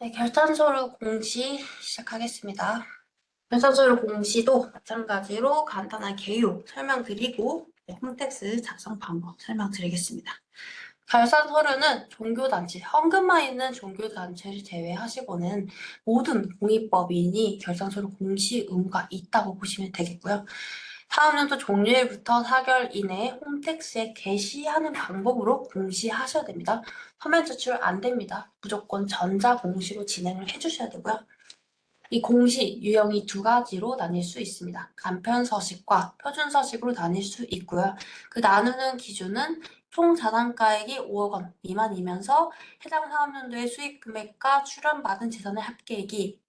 네, 결산서류 공시 시작하겠습니다. 결산서류 공시도 마찬가지로 간단한 개요 설명드리고 홈택스 작성 방법 설명드리겠습니다. 결산서류는 종교단체, 헌금만 있는 종교단체를 제외하시고는 모든 공익법인이 결산서류 공시 의무가 있다고 보시면 되겠고요. 다음 연도 종료일부터 4개월 이내에 홈택스에 게시하는 방법으로 공시하셔야 됩니다. 서면 제출 안 됩니다. 무조건 전자공시로 진행을 해주셔야 되고요. 이 공시 유형이 두 가지로 나뉠 수 있습니다. 간편서식과 표준서식으로 나뉠 수 있고요. 그 나누는 기준은 총 자산가액이 5억 원 미만이면서 해당 사업연도의 수익금액과 출연받은 재산의 합계액이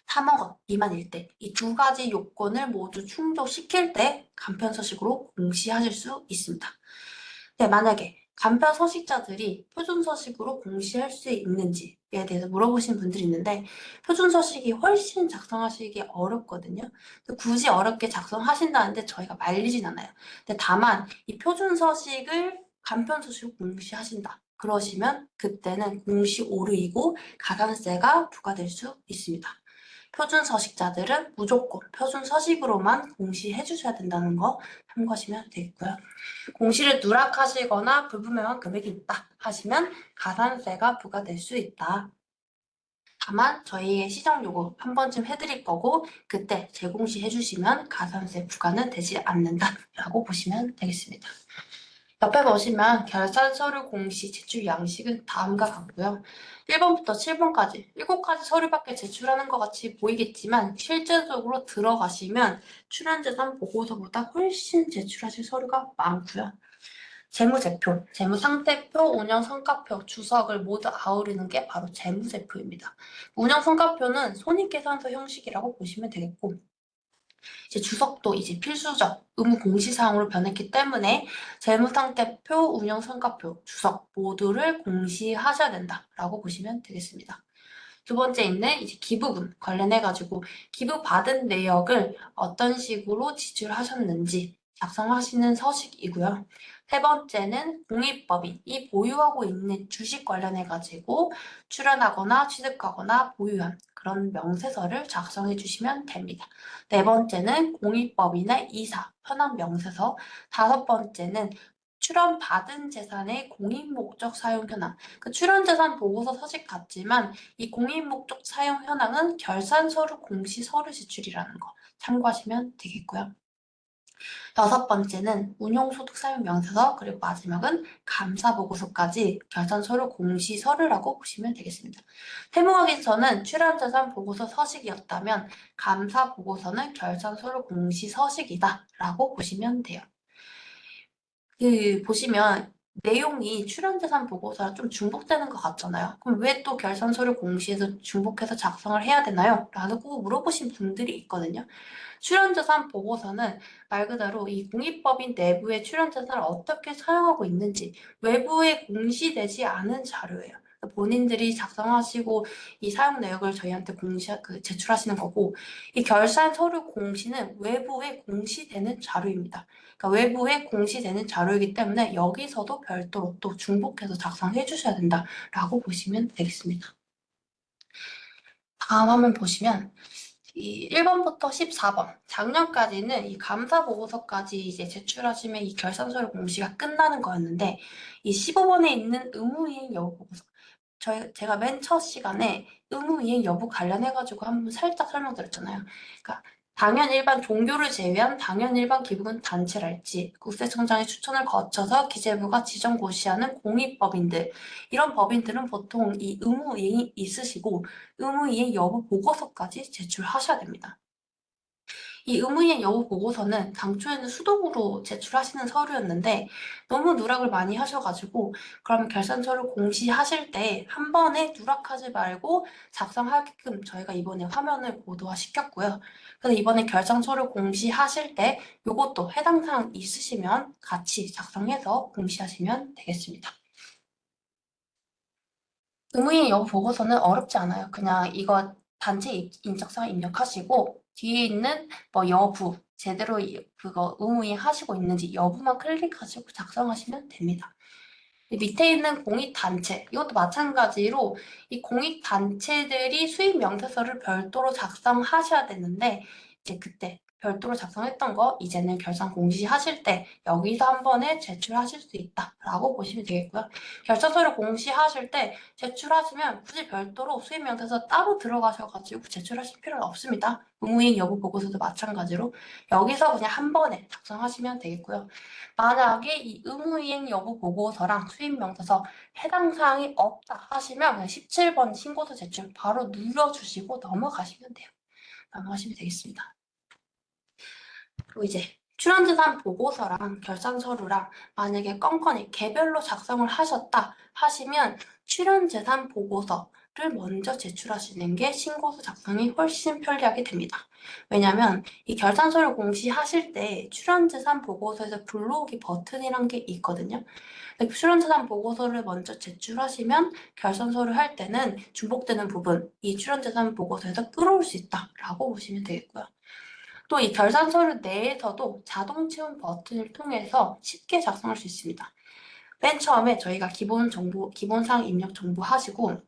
3억 원 미만일 때 이 두 가지 요건을 모두 충족시킬 때 간편서식으로 공시하실 수 있습니다. 네, 만약에 간편 서식자들이 표준 서식으로 공시할 수 있는지에 대해서 물어보신 분들이 있는데 표준 서식이 훨씬 작성하시기 어렵거든요. 굳이 어렵게 작성하신다는데 저희가 말리진 않아요. 근데 다만 이 표준 서식을 간편 서식으로 공시하신다. 그러시면 그때는 공시 오류이고 가산세가 부과될 수 있습니다. 표준 서식자들은 무조건 표준 서식으로만 공시해 주셔야 된다는 거 참고하시면 되겠고요. 공시를 누락하시거나 불분명한 금액이 있다 하시면 가산세가 부과될 수 있다. 다만 저희의 시정 요구 한 번쯤 해드릴 거고 그때 재공시 해주시면 가산세 부과는 되지 않는다라고 보시면 되겠습니다. 옆에 보시면 결산 서류 공시 제출 양식은 다음과 같고요. 1번부터 7번까지 7가지 서류밖에 제출하는 것 같이 보이겠지만 실제적으로 들어가시면 출연재산 보고서보다 훨씬 제출하실 서류가 많고요. 재무제표, 재무상태표, 운영성과표, 주석을 모두 아우르는 게 바로 재무제표입니다. 운영성과표는 손익계산서 형식이라고 보시면 되겠고 이제 주석도 이제 필수적 의무 공시사항으로 변했기 때문에 재무상태표, 운영성과표, 주석 모두를 공시하셔야 된다라고 보시면 되겠습니다. 두 번째 있는 이제 기부금 관련해가지고 기부받은 내역을 어떤 식으로 지출하셨는지 작성하시는 서식이고요. 세 번째는 공익법인이 보유하고 있는 주식 관련해가지고 출연하거나 취득하거나 보유한 그런 명세서를 작성해 주시면 됩니다. 네 번째는 공익법인의 이사, 현황 명세서. 다섯 번째는 출연받은 재산의 공익목적 사용 현황. 그 출연재산 보고서 서식 같지만 이 공익목적 사용 현황은 결산서류 공시 서류 제출이라는 거 참고하시면 되겠고요. 여섯 번째는 운용소득 사용 명세서 그리고 마지막은 감사보고서까지 결산서류 공시 서류라고 보시면 되겠습니다. 세무확인서는 출연재산 보고서 서식이었다면 감사보고서는 결산서류 공시 서식이다 라고 보시면 돼요. 보시면 내용이 출연재산 보고서랑 좀 중복되는 것 같잖아요. 그럼 왜 또 결산서류 공시에서 중복해서 작성을 해야 되나요? 라고 물어보신 분들이 있거든요. 출연재산 보고서는 말 그대로 이 공익법인 내부의 출연재산을 어떻게 사용하고 있는지 외부에 공시되지 않은 자료예요. 본인들이 작성하시고 이 사용 내역을 저희한테 제출하시는 거고 이 결산 서류 공시는 외부에 공시되는 자료입니다. 그러니까 외부에 공시되는 자료이기 때문에 여기서도 별도로 또 중복해서 작성해 주셔야 된다라고 보시면 되겠습니다. 다음 화면 보시면 이 1번부터 14번 작년까지는 이 감사 보고서까지 이제 제출하시면 이 결산서류 공시가 끝나는 거였는데 이 15번에 있는 의무이행 여부 보고서 제가 맨 첫 시간에 의무이행 여부 관련해가지고 한번 살짝 설명드렸잖아요. 그러니까 당연 일반 종교를 제외한 당연 일반 기부금 단체랄지 국세청장의 추천을 거쳐서 기재부가 지정 고시하는 공익법인들 이런 법인들은 보통 이 의무이행이 있으시고 의무이행 여부 보고서까지 제출하셔야 됩니다. 이 의무이행 여부 보고서는 당초에는 수동으로 제출하시는 서류였는데 너무 누락을 많이 하셔가지고 그러면 결산서류 공시하실 때 한 번에 누락하지 말고 작성하게끔 저희가 이번에 화면을 고도화 시켰고요. 그래서 이번에 결산서류 공시하실 때 이것도 해당 사항 있으시면 같이 작성해서 공시하시면 되겠습니다. 의무이행 여부 보고서는 어렵지 않아요. 그냥 이거 단체 인적사항 입력하시고 뒤에 있는 뭐 여부, 제대로 그거 의무이행 하시고 있는지 여부만 클릭하시고 작성하시면 됩니다. 이 밑에 있는 공익단체, 이것도 마찬가지로 이 공익단체들이 수익 명세서를 별도로 작성하셔야 되는데, 이제 그때 별도로 작성했던 거 이제는 결산 공시하실 때 여기서 한 번에 제출하실 수 있다라고 보시면 되겠고요. 결산서를 공시하실 때 제출하시면 굳이 별도로 수익 명세서 따로 들어가셔가지고 제출하실 필요는 없습니다. 의무이행 여부 보고서도 마찬가지로 여기서 그냥 한 번에 작성하시면 되겠고요. 만약에 이 의무이행 여부 보고서랑 수입명세서 해당 사항이 없다 하시면 그냥 17번 신고서 제출 바로 눌러주시고 넘어가시면 돼요. 넘어가시면 되겠습니다. 그리고 이제 출연재산 보고서랑 결산서류랑 만약에 건건이 개별로 작성을 하셨다 하시면 출연재산 보고서를 먼저 제출하시는 게 신고서 작성이 훨씬 편리하게 됩니다. 왜냐하면 이 결산서류 공시하실 때 출연재산 보고서에서 불러오기 버튼이란 게 있거든요. 출연재산 보고서를 먼저 제출하시면 결산서를 할 때는 중복되는 부분, 이 출연재산 보고서에서 끌어올 수 있다라고 보시면 되겠고요. 또 이 결산 서류 내에서도 자동 채운 버튼을 통해서 쉽게 작성할 수 있습니다. 맨 처음에 저희가 기본 정보, 기본사항 입력 정보 하시고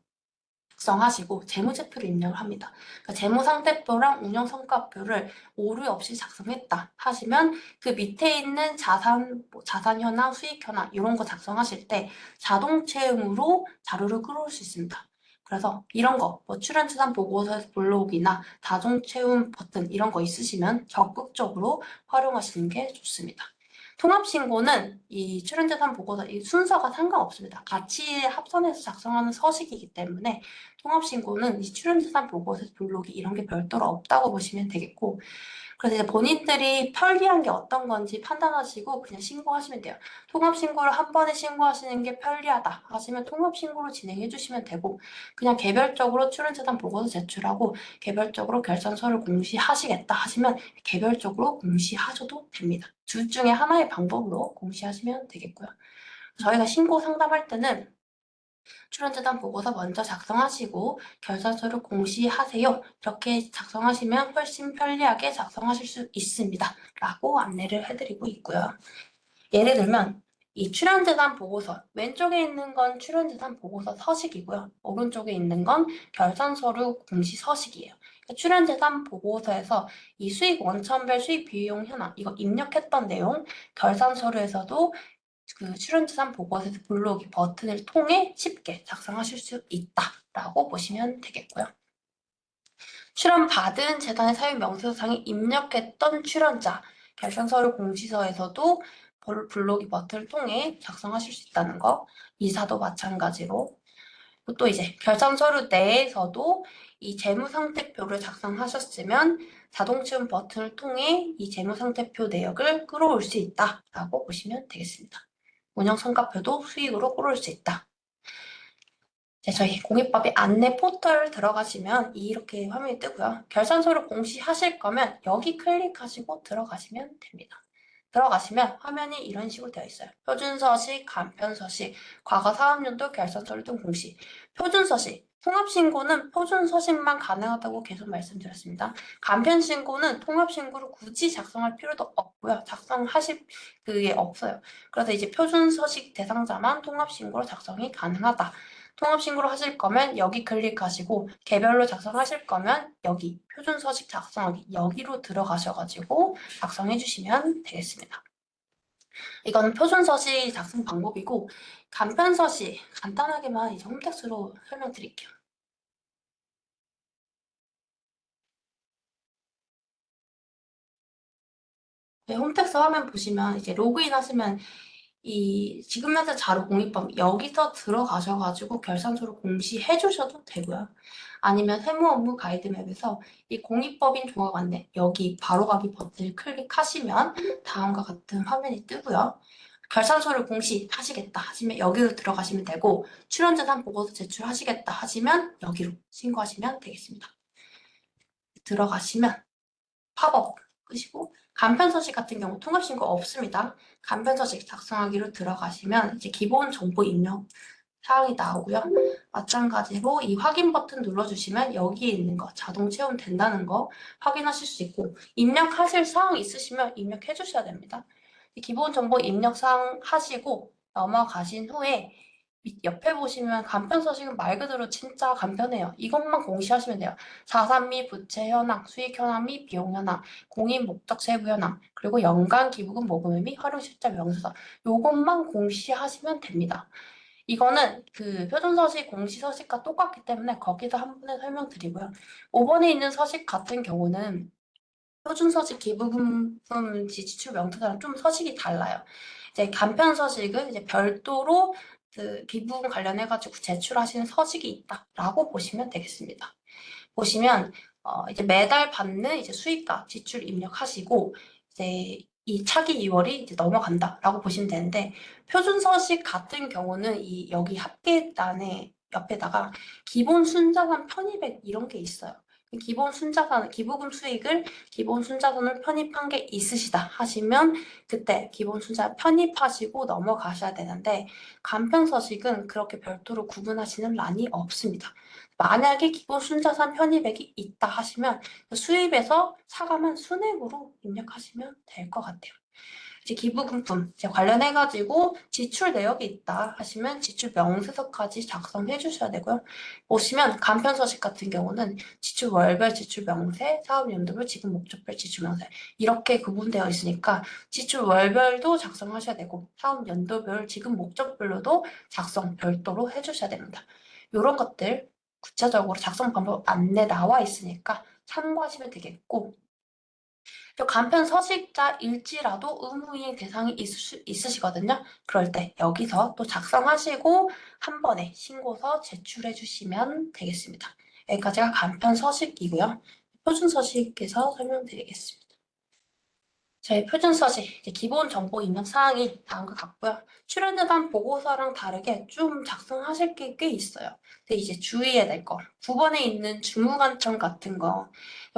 작성하시고 재무제표를 입력을 합니다. 그러니까 재무상태표랑 운영성과표를 오류 없이 작성했다 하시면 그 밑에 있는 자산, 자산 현황, 수익 현황 이런 거 작성하실 때 자동 채용으로 자료를 끌어올 수 있습니다. 그래서 이런 거, 뭐 출연재산 보고서에서 불러오기나 자동 채움 버튼 이런 거 있으시면 적극적으로 활용하시는 게 좋습니다. 통합신고는 이 출연재산 보고서 이 순서가 상관없습니다. 같이 합선해서 작성하는 서식이기 때문에 통합신고는 이 출연재산 보고서 블록이 이런 게 별도로 없다고 보시면 되겠고, 그래서 이제 본인들이 편리한 게 어떤 건지 판단하시고 그냥 신고하시면 돼요. 통합신고를 한 번에 신고하시는 게 편리하다 하시면 통합신고로 진행해 주시면 되고, 그냥 개별적으로 출연재산 보고서 제출하고 개별적으로 결산서를 공시하시겠다 하시면 개별적으로 공시하셔도 됩니다. 둘 중에 하나의 방법으로 공시하시면 되겠고요. 저희가 신고 상담할 때는 출연재단 보고서 먼저 작성하시고 결산서를 공시하세요. 이렇게 작성하시면 훨씬 편리하게 작성하실 수 있습니다. 라고 안내를 해드리고 있고요. 예를 들면 이 출연재산 보고서 왼쪽에 있는 건 출연재산 보고서 서식이고요. 오른쪽에 있는 건 결산서류 공시 서식이에요. 출연재산 보고서에서 이 수익 원천별 수익 비용 현황 이거 입력했던 내용 결산서류에서도 그 출연재산 보고서에서 불러오기 버튼을 통해 쉽게 작성하실 수 있다라고 보시면 되겠고요. 출연받은 재단의 사유 명세서상에 입력했던 출연자 결산서류 공시서에서도 불러오기 버튼을 통해 작성하실 수 있다는 거. 이사도 마찬가지로. 또 이제 결산서류 내에서도 이 재무상태표를 작성하셨으면 자동 채운 버튼을 통해 이 재무상태표 내역을 끌어올 수 있다라고 보시면 되겠습니다. 운영성과표도 수익으로 끌어올 수 있다. 이제 저희 공익법의 안내 포털 들어가시면 이렇게 화면이 뜨고요. 결산서를 공시하실 거면 여기 클릭하시고 들어가시면 됩니다. 들어가시면 화면이 이런 식으로 되어 있어요. 표준서식, 간편서식, 과거 사업연도 결산서류 등 공시. 표준서식, 통합신고는 표준서식만 가능하다고 계속 말씀드렸습니다. 간편신고는 통합신고를 굳이 작성할 필요도 없고요. 작성하실 그게 없어요. 그래서 이제 표준서식 대상자만 통합신고로 작성이 가능하다. 통합신고를 하실 거면 여기 클릭하시고 개별로 작성하실 거면 여기 표준서식 작성하기 여기로 들어가셔가지고 작성해 주시면 되겠습니다. 이거는 표준서식 작성 방법이고 간편서식 간단하게만 이제 홈택스로 설명드릴게요. 네, 홈택스 화면 보시면 이제 로그인 하시면 이 지금 현재 자료 공입법 여기서 들어가셔가지고 결산서를 공시해 주셔도 되고요. 아니면 세무 업무 가이드 맵에서 이 공입법인 종합 안내 여기 바로가기 버튼을 클릭하시면 다음과 같은 화면이 뜨고요. 결산서를 공시하시겠다 하시면 여기로 들어가시면 되고 출연재산 보고서 제출하시겠다 하시면 여기로 신고하시면 되겠습니다. 들어가시면 팝업 끄시고 간편서식 같은 경우 통합신고 없습니다. 간편서식 작성하기로 들어가시면 이제 기본 정보 입력 사항이 나오고요. 마찬가지로 이 확인 버튼 눌러주시면 여기에 있는 거 자동 채움 된다는 거 확인하실 수 있고 입력하실 사항 있으시면 입력해 주셔야 됩니다. 기본 정보 입력 사항 하시고 넘어가신 후에 옆에 보시면 간편 서식은 말 그대로 진짜 간편해요. 이것만 공시하시면 돼요. 자산 및 부채 현황, 수익 현황 및 비용 현황, 공인 목적 세부 현황, 그리고 연간 기부금 모금 및 활용 실적 명세서. 요것만 공시하시면 됩니다. 이거는 그 표준서식 공시서식과 똑같기 때문에 거기서 한 번에 설명드리고요. 5번에 있는 서식 같은 경우는 표준서식 기부금 지출 명세서랑 좀 서식이 달라요. 이제 간편 서식은 이제 별도로 그 기부금 관련해가지고 제출하시는 서식이 있다라고 보시면 되겠습니다. 보시면 이제 매달 받는 이제 수익과 지출 입력하시고 이제 이 차기 2월이 이제 넘어간다라고 보시면 되는데 표준 서식 같은 경우는 이 여기 합계단에 옆에다가 기본 순자산 편입액 이런 게 있어요. 기본 순자산, 기부금 수익을 기본 순자산을 편입한 게 있으시다 하시면 그때 기본 순자 편입하시고 넘어가셔야 되는데 간편 서식은 그렇게 별도로 구분하시는 란이 없습니다. 만약에 기본 순자산 편입액이 있다 하시면 수입에서 차감한 순액으로 입력하시면 될 것 같아요. 이제 기부금품 이제 관련해가지고 지출 내역이 있다 하시면 지출 명세서까지 작성해 주셔야 되고요. 보시면 간편 서식 같은 경우는 지출 월별 지출 명세, 사업 연도별 지급 목적별 지출 명세 이렇게 구분되어 있으니까 지출 월별도 작성하셔야 되고 사업 연도별 지급 목적별로도 작성 별도로 해주셔야 됩니다. 이런 것들 구체적으로 작성 방법 안내 나와 있으니까 참고하시면 되겠고 또 간편 서식자일지라도 의무이행 대상이 있으시거든요. 그럴 때 여기서 또 작성하시고 한 번에 신고서 제출해 주시면 되겠습니다. 여기까지가 간편 서식이고요. 표준 서식에서 설명드리겠습니다. 저희 표준 서식 기본 정보 입력 사항이 다음과 같고요. 출연재단 보고서랑 다르게 좀 작성하실 게 꽤 있어요. 근데 이제 주의해야 될 거. 9번에 있는 주무관청 같은 거.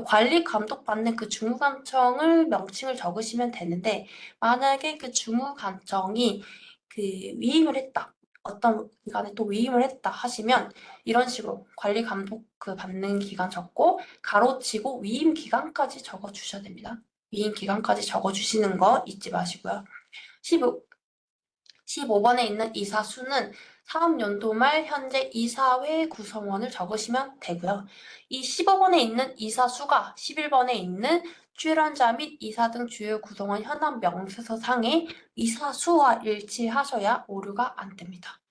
관리 감독받는 그 주무관청을 명칭을 적으시면 되는데 만약에 그 주무관청이 그 위임을 했다. 어떤 기관에 또 위임을 했다 하시면 이런 식으로 관리 감독 그 받는 기간 적고 가로치고 위임 기간까지 적어 주셔야 됩니다. 위임 기간까지 적어주시는 거 잊지 마시고요. 15번에 있는 이사 수는 사업연도 말 현재 이사회 구성원을 적으시면 되고요. 이 15번에 있는 이사 수가 11번에 있는 출연자 및 이사 등 주요 구성원 현황 명세서 상에 이사 수와 일치하셔야 오류가 안 됩니다.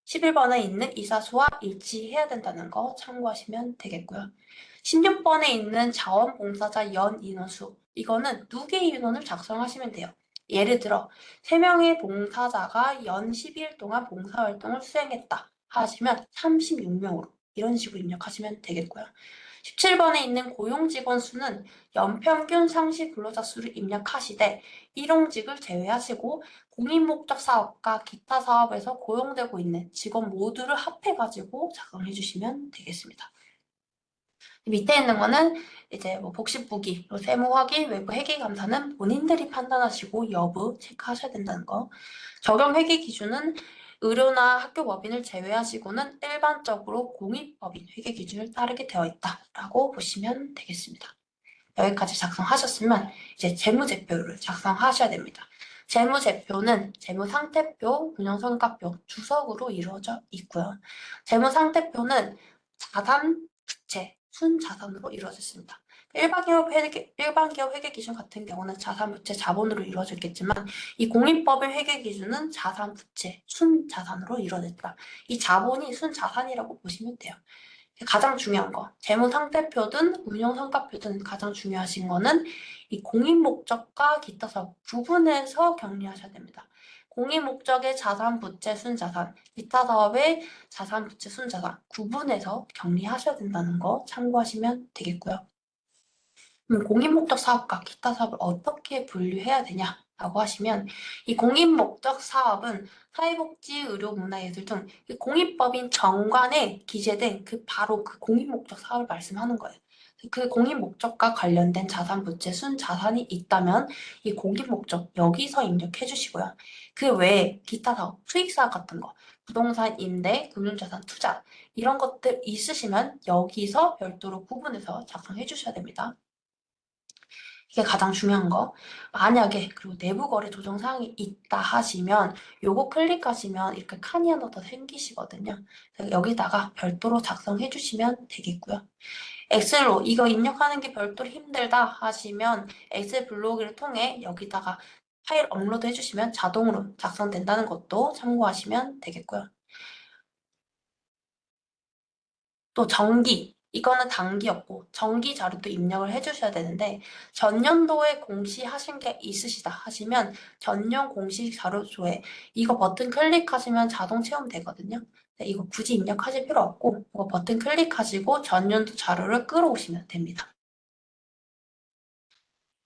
11번에 있는 이사 수와 일치해야 된다는 거 참고하시면 되겠고요. 16번에 있는 자원봉사자 연 인원수 이거는 두 개의 인원을 작성하시면 돼요. 예를 들어 3명의 봉사자가 연 12일 동안 봉사활동을 수행했다 하시면 36명으로 이런 식으로 입력하시면 되겠고요. 17번에 있는 고용직원 수는 연평균 상시 근로자 수를 입력하시되 일용직을 제외하시고 공인목적 사업과 기타 사업에서 고용되고 있는 직원 모두를 합해가지고 작성해 주시면 되겠습니다. 밑에 있는 거는 이제 뭐 복식부기, 세무 확인, 외부 회계 감사는 본인들이 판단하시고 여부 체크하셔야 된다는 거. 적용 회계 기준은 의료나 학교 법인을 제외하시고는 일반적으로 공익법인 회계 기준을 따르게 되어 있다라고 보시면 되겠습니다. 여기까지 작성하셨으면 이제 재무제표를 작성하셔야 됩니다. 재무제표는 재무상태표, 운영성과표, 주석으로 이루어져 있고요. 재무상태표는 자산, 부채, 순자산으로 이루어졌습니다. 일반 기업 회계 기준 같은 경우는 자산, 부채, 자본으로 이루어져 있겠지만 이 공인법의 회계 기준은 자산, 부채, 순자산으로 이루어졌다. 이 자본이 순자산이라고 보시면 돼요. 가장 중요한 거, 재무상태표든 운용성과표든 가장 중요하신 거는 이 공인목적과 기타 사업 구분해서 격리하셔야 됩니다. 공인목적의 자산, 부채, 순자산, 기타 사업의 자산, 부채, 순자산 구분해서 격리하셔야 된다는 거 참고하시면 되겠고요. 공인목적 사업과 기타 사업을 어떻게 분류해야 되냐라고 하시면 이 공인목적 사업은 사회복지, 의료, 문화예술 등 공인법인 정관에 기재된 바로 그 공인목적 사업을 말씀하는 거예요. 그 공인목적과 관련된 자산, 부채, 순자산이 있다면 이 공인목적 여기서 입력해 주시고요. 그 외에 기타 사업, 수익사업 같은 거, 부동산 임대, 금융자산 투자 이런 것들 있으시면 여기서 별도로 구분해서 작성해 주셔야 됩니다. 이게 가장 중요한 거. 만약에 그리고 내부 거래 조정 사항이 있다 하시면 요거 클릭하시면 이렇게 칸이 하나 더 생기시거든요. 그래서 여기다가 별도로 작성해 주시면 되겠고요. 엑셀로 이거 입력하는 게 별도로 힘들다 하시면 엑셀 블록을 통해 여기다가 파일 업로드 해주시면 자동으로 작성된다는 것도 참고하시면 되겠고요. 또 정기, 이거는 단기였고 정기 자료도 입력을 해주셔야 되는데 전년도에 공시하신 게 있으시다 하시면 전년 공시 자료조회 이거 버튼 클릭하시면 자동 체험되거든요. 이거 굳이 입력하실 필요 없고 이거 버튼 클릭하시고 전년도 자료를 끌어오시면 됩니다.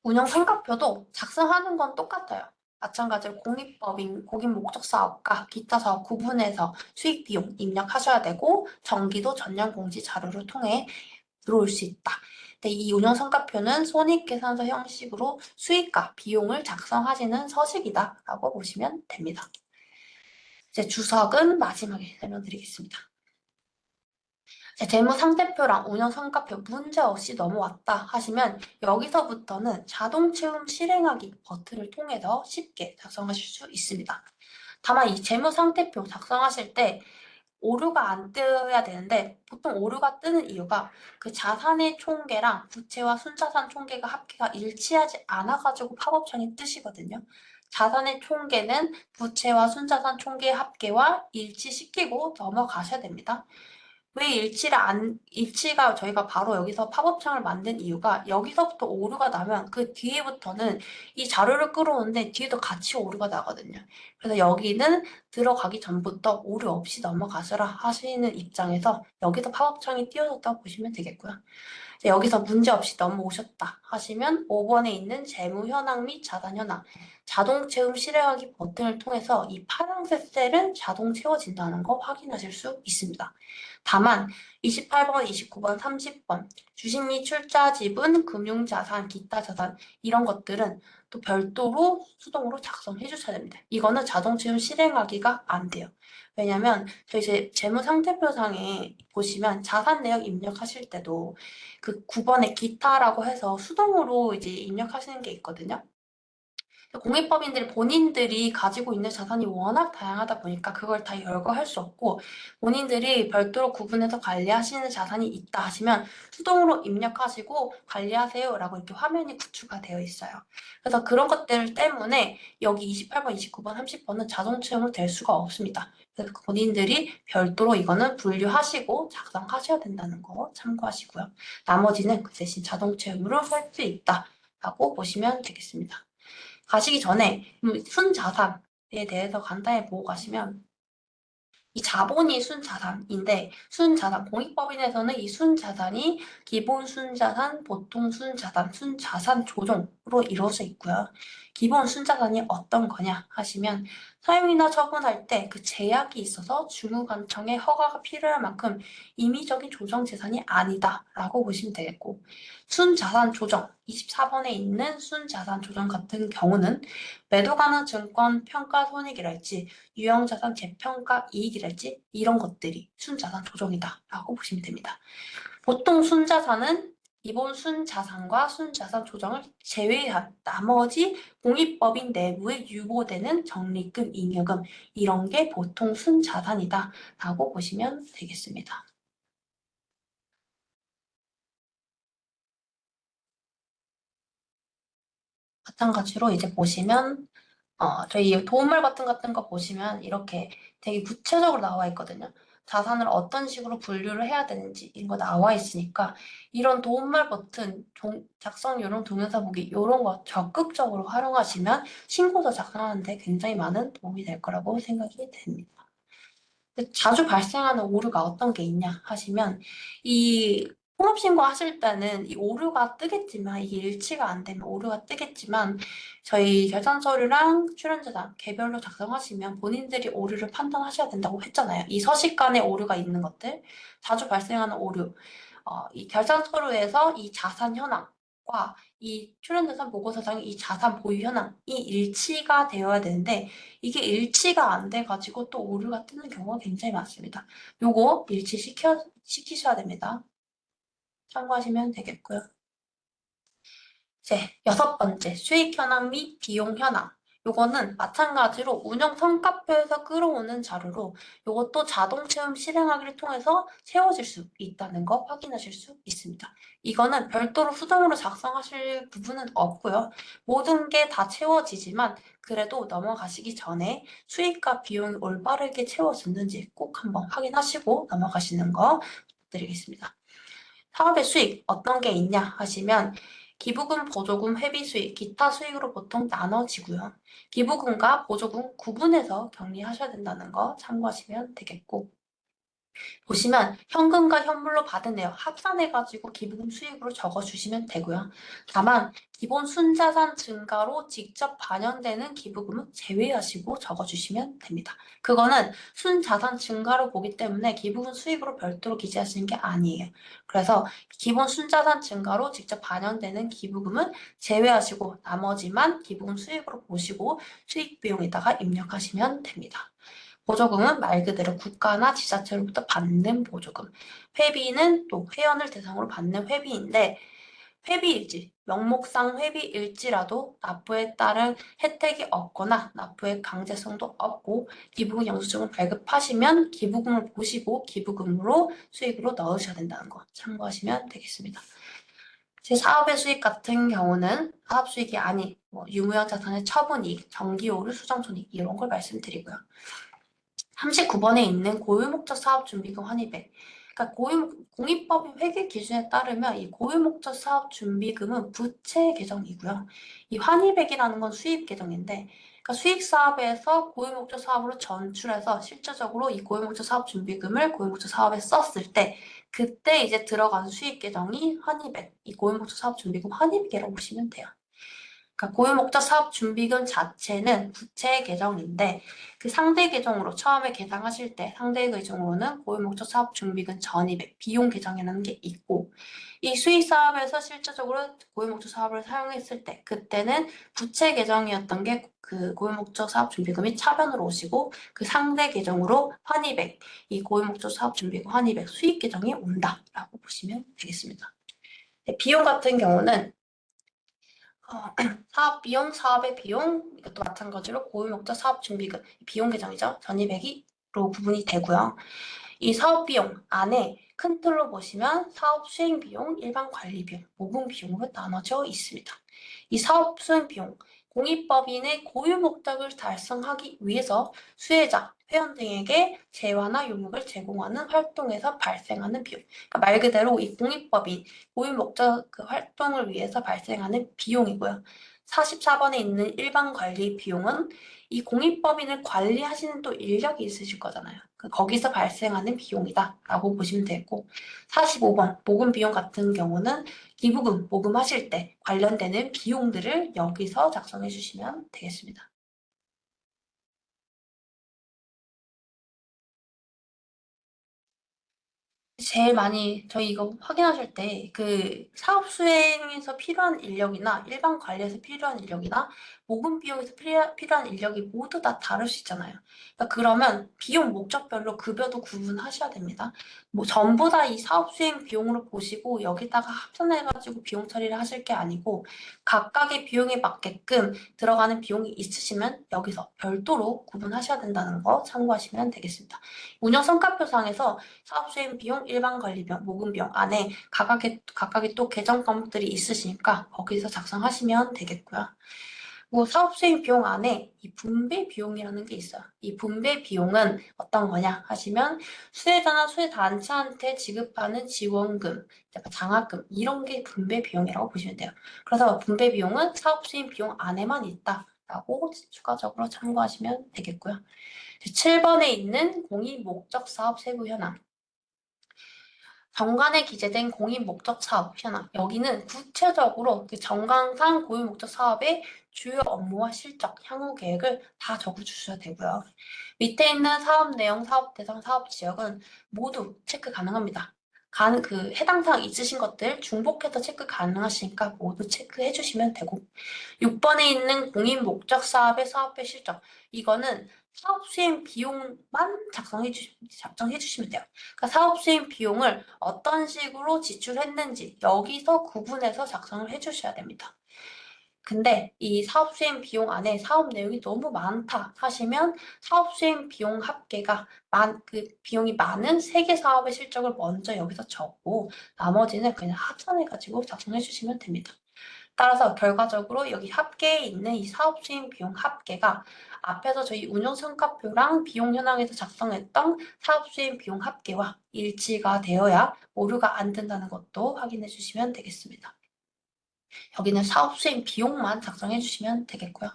운영 성과표도 작성하는 건 똑같아요. 마찬가지로 공익법인 공익목적사업과 기타 사업 구분해서 수익 비용 입력하셔야 되고 정기도 전년 공시 자료를 통해 들어올 수 있다. 근데 이 운영 성과표는 손익계산서 형식으로 수익과 비용을 작성하시는 서식이다라고 보시면 됩니다. 이제 주석은 마지막에 설명드리겠습니다. 재무 상태표랑 운영 성과표 문제 없이 넘어왔다 하시면 여기서부터는 자동 채움 실행하기 버튼을 통해서 쉽게 작성하실 수 있습니다. 다만 이 재무 상태표 작성하실 때 오류가 안 떠야 되는데 보통 오류가 뜨는 이유가 그 자산의 총계랑 부채와 순자산 총계가 합계가 일치하지 않아가지고 팝업창이 뜨시거든요. 자산의 총계는 부채와 순자산 총계 합계와 일치시키고 넘어가셔야 됩니다. 왜 일치가 저희가 바로 여기서 팝업창을 만든 이유가 여기서부터 오류가 나면 그 뒤에부터는 이 자료를 끌어오는데 뒤에도 같이 오류가 나거든요. 그래서 여기는 들어가기 전부터 오류 없이 넘어가시라 하시는 입장에서 여기서 팝업창이 띄워졌다고 보시면 되겠고요. 여기서 문제없이 넘어오셨다 하시면 5번에 있는 재무 현황 및 자산 현황, 자동 채움 실행하기 버튼을 통해서 이 파란색 셀은 자동 채워진다는 거 확인하실 수 있습니다. 다만 28번, 29번, 30번 주식 및 출자 지분, 금융자산, 기타 자산 이런 것들은 또 별도로 수동으로 작성해 주셔야 됩니다. 이거는 자동 채움 실행하기가 안 돼요. 왜냐면 저희 재무 상태표상에 보시면 자산 내역 입력하실 때도 그 9번에 기타라고 해서 수동으로 이제 입력하시는 게 있거든요. 공익법인들 본인들이 가지고 있는 자산이 워낙 다양하다 보니까 그걸 다 열거할 수 없고 본인들이 별도로 구분해서 관리하시는 자산이 있다 하시면 수동으로 입력하시고 관리하세요라고 이렇게 화면이 구축가 되어 있어요. 그래서 그런 것들 때문에 여기 28번, 29번, 30번은 자동 채용을 될 수가 없습니다. 그래서 본인들이 별도로 이거는 분류하시고 작성하셔야 된다는 거 참고하시고요. 나머지는 그 대신 자동 채용으로 할 수 있다라고 보시면 되겠습니다. 가시기 전에 순자산에 대해서 간단히 보고 가시면 이 자본이 순자산인데 순자산 공익법인에서는 이 순자산이 기본 순자산, 보통 순자산, 순자산 조정으로 이루어져 있고요. 기본 순자산이 어떤 거냐 하시면 사용이나 처분할 때 그 제약이 있어서 주무관청의 허가가 필요할 만큼 임의적인 조정 재산이 아니다라고 보시면 되겠고 순자산 조정 24번에 있는 순자산 조정 같은 경우는 매도 가능 증권 평가 손익이랄지 유형자산 재평가 이익이랄지 이런 것들이 순자산 조정이다라고 보시면 됩니다. 보통 순자산은 기본 순자산과 순자산 조정을 제외한 나머지 공익법인 내부에 유보되는 적립금, 잉여금 이런 게 보통 순자산이다라고 보시면 되겠습니다. 마찬가지로 이제 보시면 저희 도움말 버튼 같은 거 보시면 이렇게 되게 구체적으로 나와 있거든요. 자산을 어떤 식으로 분류를 해야 되는지 이런 거 나와 있으니까 이런 도움말 버튼, 작성 요령, 동영상 보기 이런 거 적극적으로 활용하시면 신고서 작성하는데 굉장히 많은 도움이 될 거라고 생각이 됩니다. 자주 발생하는 오류가 어떤 게 있냐 하시면 이 통합신고 하실 때는 이 오류가 뜨겠지만 이게 일치가 안 되면 오류가 뜨겠지만 저희 결산 서류랑 출연자단 개별로 작성하시면 본인들이 오류를 판단하셔야 된다고 했잖아요. 이 서식 간에 오류가 있는 것들 자주 발생하는 오류 이 결산 서류에서 이 자산 현황과 이 출연자산 보고서상의 이 자산 보유 현황이 일치가 되어야 되는데 이게 일치가 안 돼가지고 또 오류가 뜨는 경우가 굉장히 많습니다. 요거 시키셔야 됩니다. 참고하시면 되겠고요. 이제 6번째, 수익 현황 및 비용 현황. 요거는 마찬가지로 운영 성과표에서 끌어오는 자료로 요것도 자동 채움 실행하기를 통해서 채워질 수 있다는 거 확인하실 수 있습니다. 이거는 별도로 수동으로 작성하실 부분은 없고요. 모든 게 다 채워지지만 그래도 넘어가시기 전에 수익과 비용이 올바르게 채워졌는지 꼭 한번 확인하시고 넘어가시는 거 부탁드리겠습니다. 사업의 수익 어떤 게 있냐 하시면 기부금, 보조금, 회비 수익, 기타 수익으로 보통 나눠지고요. 기부금과 보조금 구분해서 격리하셔야 된다는 거 참고하시면 되겠고 보시면 현금과 현물로 받은 내역 합산해가지고 기부금 수익으로 적어주시면 되고요. 다만 기본 순자산 증가로 직접 반영되는 기부금은 제외하시고 적어주시면 됩니다. 그거는 순자산 증가로 보기 때문에 기부금 수익으로 별도로 기재하시는 게 아니에요. 그래서 기본 순자산 증가로 직접 반영되는 기부금은 제외하시고 나머지만 기부금 수익으로 보시고 수익 비용에다가 입력하시면 됩니다. 보조금은 말 그대로 국가나 지자체로부터 받는 보조금. 회비는 또 회원을 대상으로 받는 회비인데 회비일지, 명목상 회비일지라도 납부에 따른 혜택이 없거나 납부의 강제성도 없고 기부금 영수증을 발급하시면 기부금을 보시고 기부금으로 수익으로 넣으셔야 된다는 거 참고하시면 되겠습니다. 제 사업의 수익 같은 경우는 사업 수익이 아닌 유무형 자산의 처분이익, 정기오류, 수정손익 이런 걸 말씀드리고요. 39번에 있는 고유목적 사업준비금 환입액. 그러니까 공익법 회계 기준에 따르면 이 고유목적 사업준비금은 부채 계정이고요. 이 환입액이라는 건 수입 계정인데, 그러니까 수익 사업에서 고유목적 사업으로 전출해서 실질적으로 이 고유목적 사업준비금을 고유목적 사업에 썼을 때, 그때 이제 들어가는 수익 계정이 환입액, 이 고유목적 사업준비금 환입액이라고 보시면 돼요. 그러니까 고유목적 사업준비금 자체는 부채 계정인데 그 상대 계정으로 처음에 계상하실 때 상대 계정으로는 고유목적 사업준비금 전입액 비용 계정이라는 게 있고 이 수익 사업에서 실질적으로 고유목적 사업을 사용했을 때 그때는 부채 계정이었던 게 그 고유목적 사업준비금이 차변으로 오시고 그 상대 계정으로 환입액 이 고유목적 사업준비금 환입액 수익 계정이 온다라고 보시면 되겠습니다. 비용 같은 경우는 사업 비용, 사업의 비용, 이것도 마찬가지로 고유목적 사업 준비금, 비용 계정이죠. 전입액이로 구분이 되고요. 이 사업 비용 안에 큰 틀로 보시면 사업 수행 비용, 일반 관리 비용, 모금 비용으로 나눠져 있습니다. 이 사업 수행 비용, 공익법인의 고유 목적을 달성하기 위해서 수혜자, 회원 등에게 재화나 용역을 제공하는 활동에서 발생하는 비용. 그러니까 말 그대로 이 공익법인 고유 목적 그 활동을 위해서 발생하는 비용이고요. 44번에 있는 일반 관리 비용은 이 공익법인을 관리하시는 또 인력이 있으실 거잖아요. 거기서 발생하는 비용이다라고 보시면 되고 45번 모금 비용 같은 경우는 기부금 모금하실 때 관련되는 비용들을 여기서 작성해 주시면 되겠습니다. 제일 많이 저희 이거 확인하실 때 그 사업 수행에서 필요한 인력이나 일반 관리에서 필요한 인력이나 모금 비용에서 필요한 인력이 모두 다 다를 수 있잖아요. 그러니까 그러면 비용 목적별로 급여도 구분하셔야 됩니다. 뭐 전부 다 이 사업 수행 비용으로 보시고 여기다가 합산해가지고 비용 처리를 하실 게 아니고 각각의 비용에 맞게끔 들어가는 비용이 있으시면 여기서 별도로 구분하셔야 된다는 거 참고하시면 되겠습니다. 운영 성과표상에서 사업 수행 비용, 일반 관리 비용, 모금 비용 안에 각각의 또 계정 과목들이 있으시니까 거기서 작성하시면 되겠고요. 뭐 사업 수행 비용 안에 이 분배 비용이라는 게 있어요. 이 분배 비용은 어떤 거냐 하시면 수혜자나 수혜단체한테 지급하는 지원금, 장학금 이런 게 분배 비용이라고 보시면 돼요. 그래서 분배 비용은 사업 수행 비용 안에만 있다라고 추가적으로 참고하시면 되겠고요. 7번에 있는 공익 목적 사업 세부 현황. 정관에 기재된 공익 목적 사업 현황. 여기는 구체적으로 그 정관상 고유 목적 사업의 주요 업무와 실적, 향후 계획을 다 적어주셔야 되고요. 밑에 있는 사업 내용, 사업 대상, 사업 지역은 모두 체크 가능합니다. 그 해당 사항 있으신 것들 중복해서 체크 가능하시니까 모두 체크해 주시면 되고 6번에 있는 공익 목적 사업의 사업의 실적 이거는 사업 수행 비용만 작성해 주시면 돼요. 그러니까 사업 수행 비용을 어떤 식으로 지출했는지 여기서 구분해서 작성을 해 주셔야 됩니다. 근데 이 사업 수행 비용 안에 사업 내용이 너무 많다 하시면 사업 수행 비용 합계가 그 비용이 많은 3개 사업의 실적을 먼저 여기서 적고 나머지는 그냥 합산해가지고 작성해 주시면 됩니다. 따라서 결과적으로 여기 합계에 있는 이 사업 수행 비용 합계가 앞에서 저희 운용 성과표랑 비용 현황에서 작성했던 사업 수행 비용 합계와 일치가 되어야 오류가 안 된다는 것도 확인해 주시면 되겠습니다. 여기는 사업 수행 비용만 작성해 주시면 되겠고요.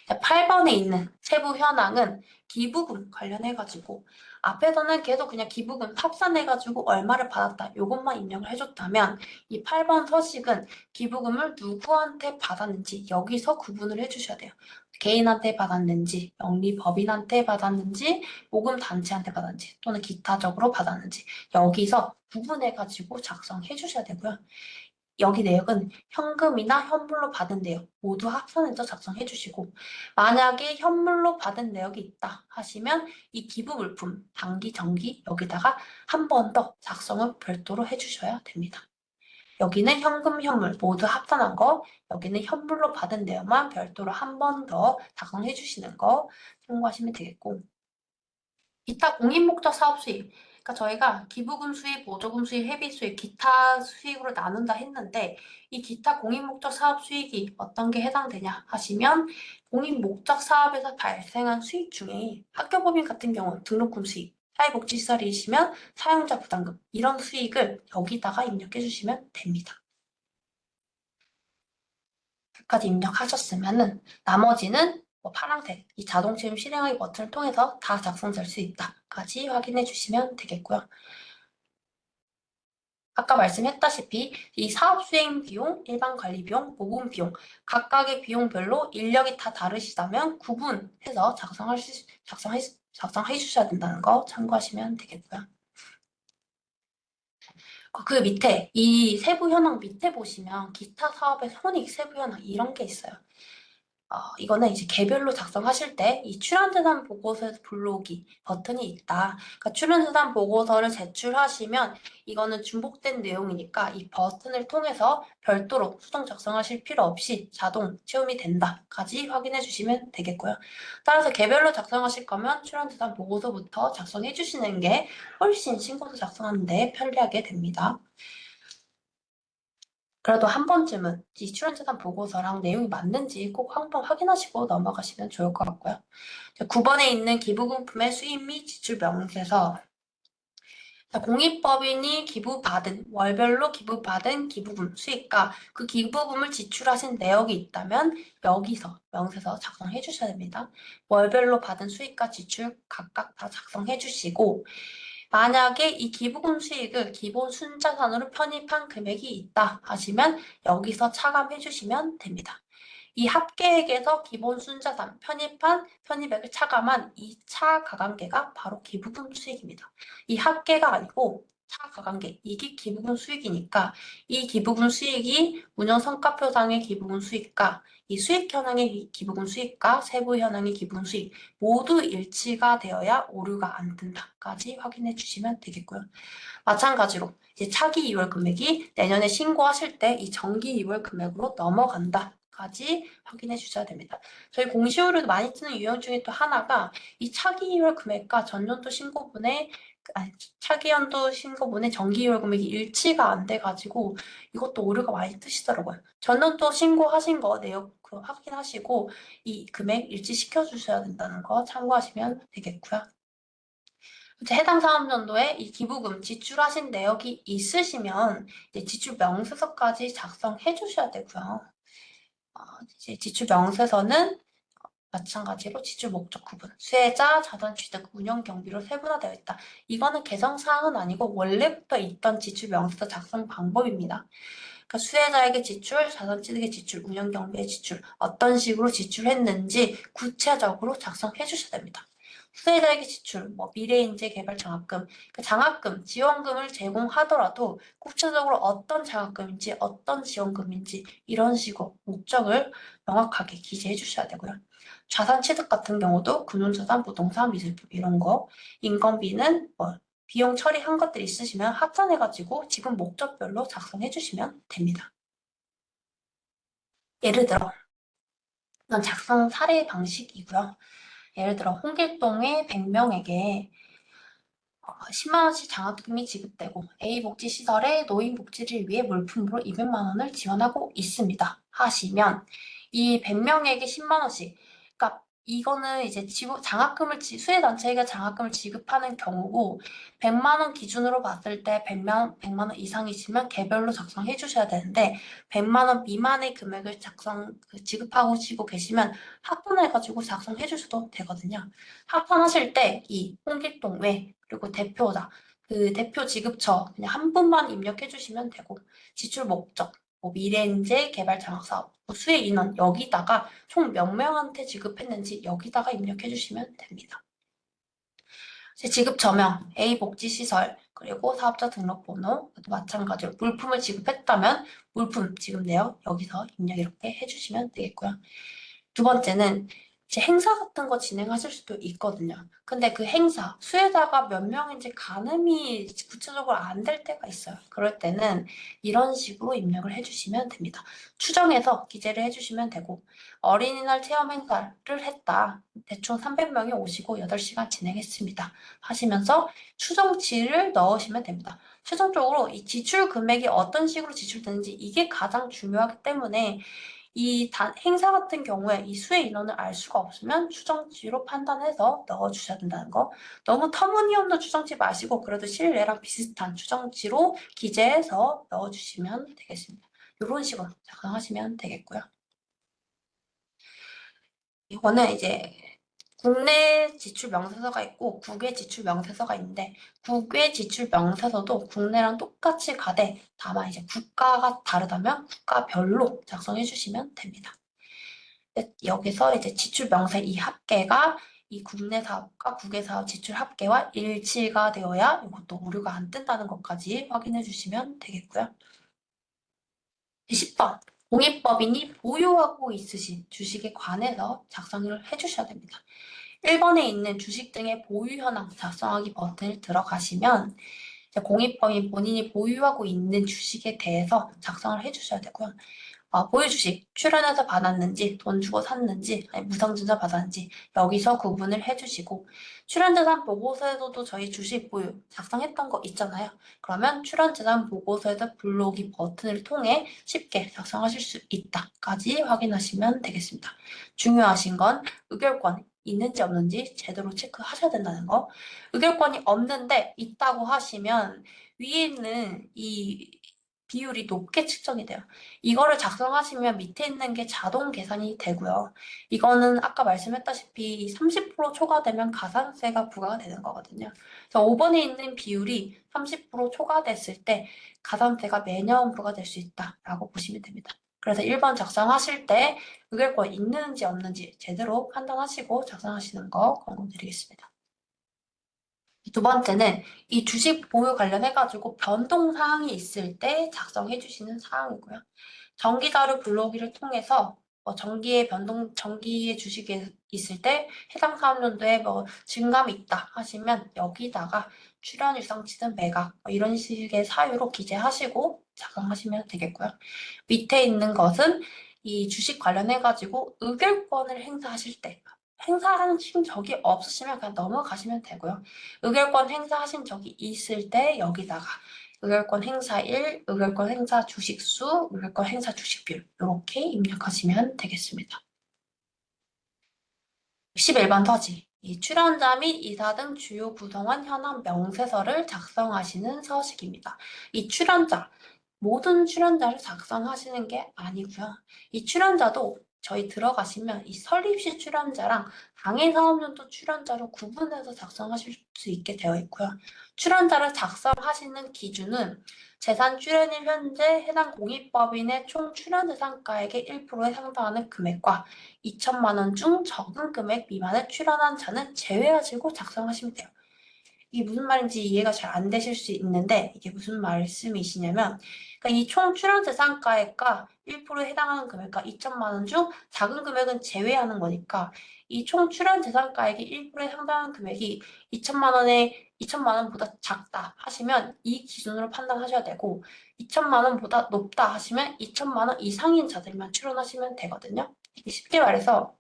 8번에 있는 세부 현황은 기부금 관련해가지고 앞에서는 계속 그냥 기부금 합산해가지고 얼마를 받았다 요것만 입력을 해줬다면 이 8번 서식은 기부금을 누구한테 받았는지 여기서 구분을 해주셔야 돼요. 개인한테 받았는지, 영리법인한테 받았는지, 모금단체한테 받았는지 또는 기타적으로 받았는지 여기서 구분해가지고 작성해 주셔야 되고요. 여기 내역은 현금이나 현물로 받은 내역 모두 합산해서 작성해 주시고 만약에 현물로 받은 내역이 있다 하시면 이 기부 물품, 단기, 정기 여기다가 한 번 더 작성을 별도로 해주셔야 됩니다. 여기는 현금, 현물 모두 합산한 거, 여기는 현물로 받은 내역만 별도로 한 번 더 작성해 주시는 거 참고하시면 되겠고 기타 공인목적 사업 수익. 그러니까 저희가 기부금 수익, 보조금 수익, 회비 수익, 기타 수익으로 나눈다 했는데 이 기타 공인목적 사업 수익이 어떤 게 해당되냐 하시면 공인목적 사업에서 발생한 수익 중에 학교법인 같은 경우는 등록금 수익, 사회복지시설이시면 사용자 부담금 이런 수익을 여기다가 입력해 주시면 됩니다. 까지 입력하셨으면은 나머지는 파란색 이 자동 채용 실행하기 버튼을 통해서 다 작성될 수 있다까지 확인해 주시면 되겠고요. 아까 말씀했다시피 이 사업 수행 비용, 일반 관리 비용, 모금 비용 각각의 비용별로 인력이 다 다르시다면 구분해서 작성해 주셔야 된다는 거 참고하시면 되겠고요. 그 밑에 이 세부 현황 밑에 보시면 기타 사업의 손익 세부 현황 이런 게 있어요. 이거는 이제 개별로 작성하실 때 이 출연재산 보고서에서 불러오기 버튼이 있다. 그러니까 출연재산 보고서를 제출하시면 이거는 중복된 내용이니까 이 버튼을 통해서 별도로 수정 작성하실 필요 없이 자동 채움이 된다까지 확인해 주시면 되겠고요. 따라서 개별로 작성하실 거면 출연재산 보고서부터 작성해 주시는 게 훨씬 신고서 작성하는 데 편리하게 됩니다. 그래도 한 번쯤은 이 출연재산 보고서랑 내용이 맞는지 꼭 한번 확인하시고 넘어가시면 좋을 것 같고요. 9번에 있는 기부금품의 수입 및 지출 명세서 공익법인이 기부받은 월별로 기부받은 기부금 수익과 그 기부금을 지출하신 내역이 있다면 여기서 명세서 작성해 주셔야 됩니다. 월별로 받은 수익과 지출 각각 다 작성해 주시고 만약에 이 기부금 수익을 기본 순자산으로 편입한 금액이 있다 하시면 여기서 차감해 주시면 됩니다. 이 합계액에서 기본 순자산 편입액을 차감한 이 차가관계가 바로 기부금 수익입니다. 이 합계가 아니고 차가관계, 이게 기부금 수익이니까 이 기부금 수익이 운영 성과표상의 기부금 수익과 이 수익 현황의 기부금 수익과 세부 현황의 기부금 수익 모두 일치가 되어야 오류가 안 든다까지 확인해 주시면 되겠고요. 마찬가지로 이제 차기 2월 금액이 내년에 신고하실 때 이 정기 2월 금액으로 넘어간다까지 확인해 주셔야 됩니다. 저희 공시오류도 많이 쓰는 유형 중에 또 하나가 이 차기 2월 금액과 전년도 신고분의 차기 연도 신고분의 정기 2월 금액이 일치가 안 돼가지고 이것도 오류가 많이 뜨시더라고요. 전년도 신고하신 거 내역 확인하시고 이 금액 일치시켜 주셔야 된다는 거 참고하시면 되겠고요. 해당 사업연도에 이 기부금 지출하신 내역이 있으시면 이제 지출 명세서까지 작성해 주셔야 되고요. 이제 지출 명세서는 마찬가지로 지출 목적 구분, 수혜자, 자산 취득, 운영 경비로 세분화되어 있다. 이거는 개정 사항은 아니고 원래부터 있던 지출 명세서 작성 방법입니다. 그러니까 수혜자에게 지출, 자산 취득의 지출, 운영 경비의 지출, 어떤 식으로 지출했는지 구체적으로 작성해 주셔야 됩니다. 수혜자에게 지출, 미래인재 개발 장학금, 그 장학금, 지원금을 제공하더라도 구체적으로 어떤 장학금인지, 어떤 지원금인지 이런 식으로 목적을 명확하게 기재해 주셔야 되고요. 자산 취득 같은 경우도 금융자산, 부동산, 미술품 이런 거, 인건비는 비용 처리한 것들 있으시면 합산해가지고 지분 목적별로 작성해 주시면 됩니다. 예를 들어, 이건 작성 사례 방식이고요. 예를 들어 홍길동의 100명에게 10만 원씩 장학금이 지급되고 A 복지 시설에 노인 복지를 위해 물품으로 200만 원을 지원하고 있습니다. 하시면 이 100명에게 10만 원씩, 그러니까 이거는 이제 장학금을 수혜단체가 장학금을 지급하는 경우고 100만 원 기준으로 봤을 때 100만 원 이상이시면 개별로 작성해 주셔야 되는데 100만 원 미만의 금액을 지급하고 계시면 합산해가지고 작성해 주셔도 되거든요. 합산하실 때 이 홍길동 외 그리고 대표자, 그 대표 지급처 그냥 한 분만 입력해 주시면 되고 지출 목적, 뭐 미래인재 개발 장학 사업, 뭐 수혜 인원 여기다가 총 몇 명한테 지급했는지 여기다가 입력해 주시면 됩니다. 지급 저명, A 복지 시설, 그리고 사업자 등록번호, 마찬가지로 물품을 지급했다면 물품 지급 내역 여기서 입력 이렇게 해주시면 되겠고요. 두 번째는 이제 행사 같은 거 진행하실 수도 있거든요. 근데 그 행사, 수혜자가 몇 명인지 가늠이 구체적으로 안 될 때가 있어요. 그럴 때는 이런 식으로 입력을 해주시면 됩니다. 추정해서 기재를 해주시면 되고, 어린이날 체험 행사를 했다. 대충 300명이 오시고 8시간 진행했습니다. 하시면서 추정치를 넣으시면 됩니다. 최종적으로 이 지출 금액이 어떤 식으로 지출되는지 이게 가장 중요하기 때문에 이 행사 같은 경우에 이 수혜 인원을 알 수가 없으면 추정치로 판단해서 넣어주셔야 된다는 거. 너무 터무니없는 추정치 마시고 그래도 실내랑 비슷한 추정치로 기재해서 넣어주시면 되겠습니다. 이런 식으로 작성하시면 되겠고요. 이거는 이제 국내 지출 명세서가 있고 국외 지출 명세서가 있는데 국외 지출 명세서도 국내랑 똑같이 가되 다만 이제 국가가 다르다면 국가별로 작성해 주시면 됩니다. 여기서 이제 지출 명세 이 합계가 이 국내 사업과 국외 사업 지출 합계와 일치가 되어야 이것도 오류가 안 뜬다는 것까지 확인해 주시면 되겠고요. 10번. 공익법인이 보유하고 있으신 주식에 관해서 작성을 해주셔야 됩니다. 1번에 있는 주식 등의 보유 현황 작성하기 버튼을 들어가시면 공익법인 본인이 보유하고 있는 주식에 대해서 작성을 해주셔야 되고요. 보유 주식 출연해서 받았는지 돈 주고 샀는지 아니 무상증자 받았는지 여기서 구분을 해주시고 출연재산 보고서에서도 저희 주식 보유 작성했던 거 있잖아요. 그러면 출연재산 보고서에서 불러오기 버튼을 통해 쉽게 작성하실 수 있다까지 확인하시면 되겠습니다. 중요하신 건 의결권 있는지 없는지 제대로 체크하셔야 된다는 거. 의결권이 없는데 있다고 하시면 위에 있는 이 비율이 높게 측정이 돼요. 이거를 작성하시면 밑에 있는 게 자동 계산이 되고요. 이거는 아까 말씀했다시피 30% 초과되면 가산세가 부과가 되는 거거든요. 그래서 5번에 있는 비율이 30% 초과됐을 때 가산세가 매년 부과될 수 있다라고 보시면 됩니다. 그래서 1번 작성하실 때 의결권 있는지 없는지 제대로 판단하시고 작성하시는 거 권고드리겠습니다. 두 번째는 이 주식 보유 관련해가지고 변동사항이 있을 때 작성해 주시는 사항이고요. 정기자료 불러오기를 통해서 정기의 주식에 있을 때 해당 사업연도에 증감이 있다 하시면 여기다가 출연 일상치는 매각 이런 식의 사유로 기재하시고 작성하시면 되겠고요. 밑에 있는 것은 이 주식 관련해가지고 의결권을 행사하실 때 행사하신 적이 없으시면 그냥 넘어가시면 되고요. 의결권 행사하신 적이 있을 때 여기다가 의결권 행사일, 의결권 행사 주식수, 의결권 행사 주식비율 이렇게 입력하시면 되겠습니다. 11번 터지. 이 출연자 및 이사 등 주요 구성원 현황 명세서를 작성하시는 서식입니다. 이 출연자, 모든 출연자를 작성하시는 게 아니고요. 이 출연자도 저희 들어가시면 이 설립시 출연자랑 당해사업연도 출연자로 구분해서 작성하실 수 있게 되어 있고요. 출연자를 작성하시는 기준은 재산 출연일 현재 해당 공익법인의 총 출연재산가액의 1%에 상당하는 금액과 2천만 원 중 적은 금액 미만을 출연한 자는 제외하시고 작성하시면 돼요. 이게 무슨 말인지 이해가 잘 안 되실 수 있는데 이게 무슨 말씀이시냐면 그러니까 이 총 출연 재산가액과 1%에 해당하는 금액과 2천만 원 중 작은 금액은 제외하는 거니까 이 총 출연 재산가액이 1%에 상당한 금액이 2천만 원에 2천만 원보다 작다 하시면 이 기준으로 판단하셔야 되고 2천만 원보다 높다 하시면 2천만 원 이상인 자들만 출연하시면 되거든요. 쉽게 말해서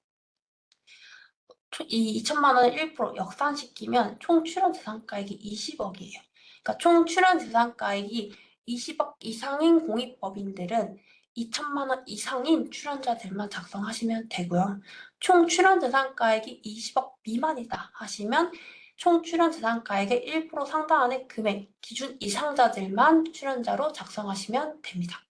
이 2천만 원을 1% 역산시키면 총 출연 재산가액이 20억이에요. 그러니까 총 출연 재산가액이 20억 이상인 공익법인들은 2천만 원 이상인 출연자들만 작성하시면 되고요. 총 출연 재산가액이 20억 미만이다 하시면 총 출연 재산가액의 1% 상당한의 금액 기준 이상자들만 출연자로 작성하시면 됩니다.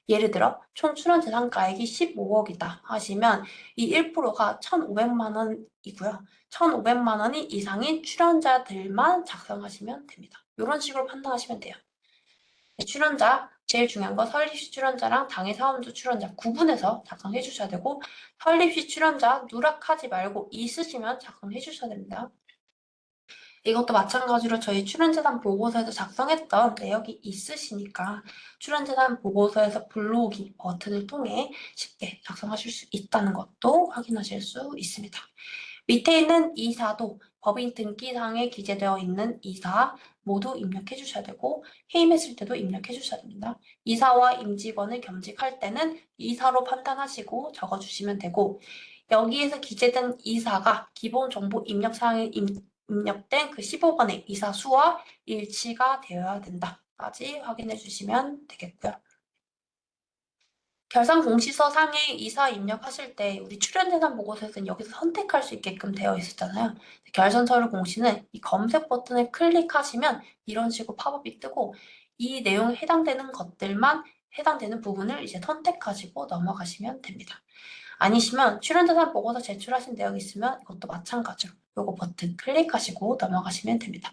예를 들어 총 출연 재산가액이 15억이다 하시면 이 1%가 1,500만 원이고요. 1,500만 원이 이상인 출연자들만 작성하시면 됩니다. 이런 식으로 판단하시면 돼요. 출연자, 제일 중요한 거 설립시 출연자랑 당해 사업주 출연자 구분해서 작성해 주셔야 되고 설립시 출연자 누락하지 말고 있으시면 작성해 주셔야 됩니다. 이것도 마찬가지로 저희 출연재산 보고서에서 작성했던 내역이 있으시니까 출연재산 보고서에서 불러오기 버튼을 통해 쉽게 작성하실 수 있다는 것도 확인하실 수 있습니다. 밑에 있는 이사도 법인 등기상에 기재되어 있는 이사 모두 입력해 주셔야 되고 해임했을 때도 입력해 주셔야 됩니다. 이사와 임직원을 겸직할 때는 이사로 판단하시고 적어주시면 되고 여기에서 기재된 이사가 기본정보 입력사항에 입력된 그 15번의 이사 수와 일치가 되어야 된다까지 확인해 주시면 되겠고요. 결산 공시서 상에 이사 입력하실 때 우리 출연재산 보고서에서는 여기서 선택할 수 있게끔 되어 있었잖아요. 결산 서류 공시는 이 검색 버튼을 클릭하시면 이런 식으로 팝업이 뜨고 이 내용에 해당되는 것들만 해당되는 부분을 이제 선택하시고 넘어가시면 됩니다. 아니시면 출연재산 보고서 제출하신 내역이 있으면 이것도 마찬가지로 요거 버튼 클릭하시고 넘어가시면 됩니다.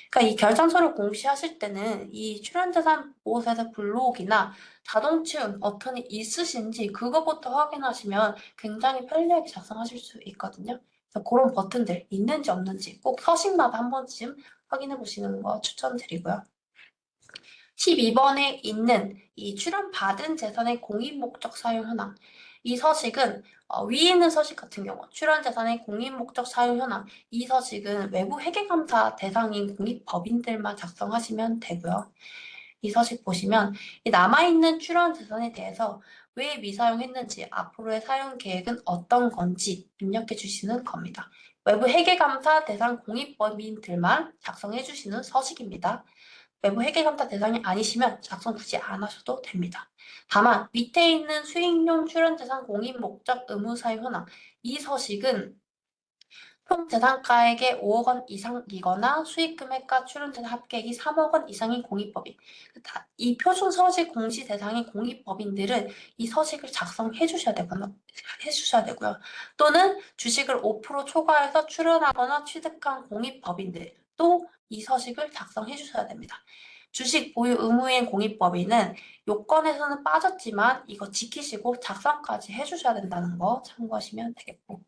그러니까 이 결산 서류 공시하실 때는 이 출연재산 보고서에서 불러오기나 자동 채움 버튼이 있으신지 그거부터 확인하시면 굉장히 편리하게 작성하실 수 있거든요. 그래서 그런 버튼들 있는지 없는지 꼭 서식마다 한 번쯤 확인해 보시는 거 추천드리고요. 12번에 있는 이 출연받은 재산의 공익목적 사용 현황. 이 서식은 위에 있는 서식 같은 경우 출연재산의 공익목적 사용 현황 이 서식은 외부 회계감사 대상인 공익법인들만 작성하시면 되고요. 이 서식 보시면 이 남아있는 출연재산에 대해서 왜 미사용했는지 앞으로의 사용 계획은 어떤 건지 입력해 주시는 겁니다. 외부 회계감사 대상 공익법인들만 작성해 주시는 서식입니다. 외부 회계감사 대상이 아니시면 작성 굳이 안 하셔도 됩니다. 다만 밑에 있는 수익용 출연재산 공익목적 의무사용 현황 이 서식은 총 재산가액의 5억 원 이상이거나 수익금액과 출연재산 합계액이 3억 원 이상인 공익법인 이 표준 서식 공시 대상인 공익법인들은 이 서식을 작성해 주셔야 되고요. 또는 주식을 5% 초과해서 출연하거나 취득한 공익법인들 또 이 서식을 작성해 주셔야 됩니다. 주식 보유 의무인 공익법인은 요건에서는 빠졌지만 이거 지키시고 작성까지 해주셔야 된다는 거 참고하시면 되겠고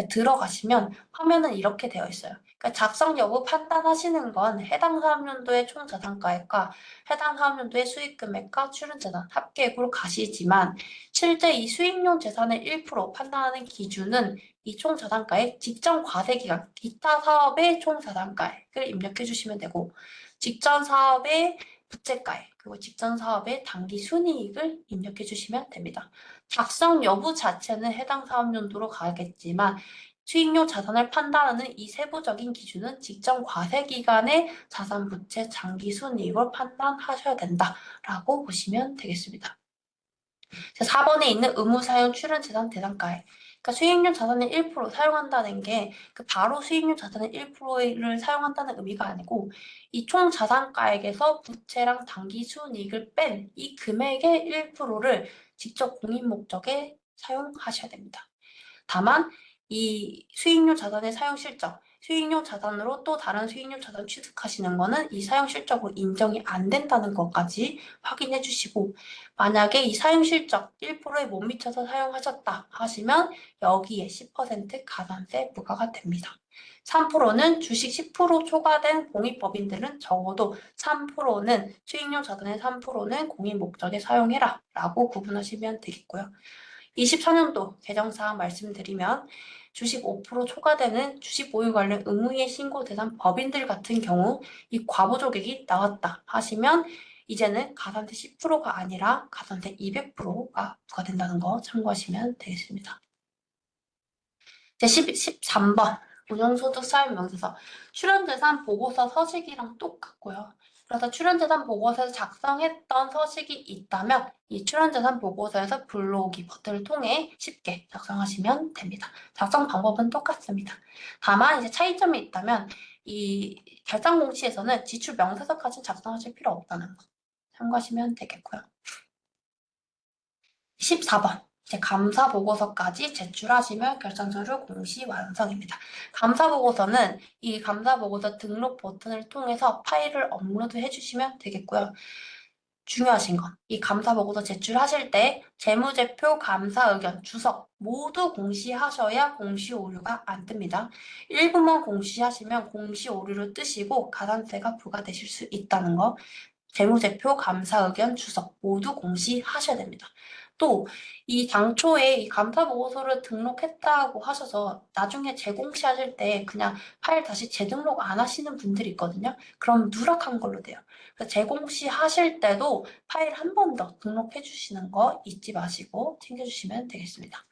들어가시면 화면은 이렇게 되어 있어요. 그러니까 작성 여부 판단하시는 건 해당 사업연도의 총 자산가액과 해당 사업연도의 수익금액과 출연재산 합계액으로 가시지만 실제 이 수익용 재산의 1% 판단하는 기준은 이 총 자산가액 직전 과세기간 기타 사업의 총 자산가액을 입력해 주시면 되고 직전 사업의 부채가액 그리고 직전 사업의 당기 순이익을 입력해 주시면 됩니다. 작성 여부 자체는 해당 사업연도로 가겠지만 수익용 자산을 판단하는 이 세부적인 기준은 직전 과세기간의 자산 부채 장기 순이익을 판단하셔야 된다라고 보시면 되겠습니다. 4번에 있는 의무사용 출연재산 대상가액 그러니까 수익용 자산의 1% 사용한다는 게 그 바로 수익용 자산의 1%를 사용한다는 의미가 아니고 이 총 자산가액에서 부채랑 당기 순이익을 뺀 이 금액의 1%를 직접 공인 목적에 사용하셔야 됩니다. 다만 이 수익용 자산의 사용 실적, 수익용 자산으로 또 다른 수익용 자산 취득하시는 거는 이 사용 실적으로 인정이 안 된다는 것까지 확인해 주시고 만약에 이 사용 실적 1%에 못 미쳐서 사용하셨다 하시면 여기에 10% 가산세 부과가 됩니다. 3%는 주식 10% 초과된 공익법인들은 적어도 3%는 수익용 자산의 3%는 공익 목적에 사용해라 라고 구분하시면 되겠고요. 24년도 개정사항 말씀드리면 주식 5% 초과되는 주식 보유 관련 의무의 신고 대상 법인들 같은 경우 이 과부족액이 나왔다 하시면 이제는 가산세 10%가 아니라 가산세 200%가 부과된다는 거 참고하시면 되겠습니다. 제 13번 운용소득 사유명세서 출연재산 보고서 서식이랑 똑같고요. 그래서 출연재산 보고서에서 작성했던 서식이 있다면 이 출연재산 보고서에서 불러오기 버튼을 통해 쉽게 작성하시면 됩니다. 작성 방법은 똑같습니다. 다만 이제 차이점이 있다면 이 결산공시에서는 지출 명세서까지 작성하실 필요 없다는 거 참고하시면 되겠고요. 14번 이제 감사 보고서까지 제출하시면 결산서류 공시 완성입니다. 감사 보고서는 이 감사 보고서 등록 버튼을 통해서 파일을 업로드 해주시면 되겠고요. 중요하신 건 이 감사 보고서 제출하실 때 재무제표, 감사 의견, 주석 모두 공시하셔야 공시 오류가 안 뜹니다. 일부만 공시하시면 공시 오류를 뜨시고 가산세가 부과되실 수 있다는 거. 재무제표, 감사 의견, 주석 모두 공시하셔야 됩니다. 또 이 당초에 이 감사 보고서를 등록했다고 하셔서 나중에 재공시하실 때 그냥 파일 다시 재등록 안 하시는 분들이 있거든요. 그럼 누락한 걸로 돼요. 그래서 재공시하실 때도 파일 한 번 더 등록해 주시는 거 잊지 마시고 챙겨주시면 되겠습니다.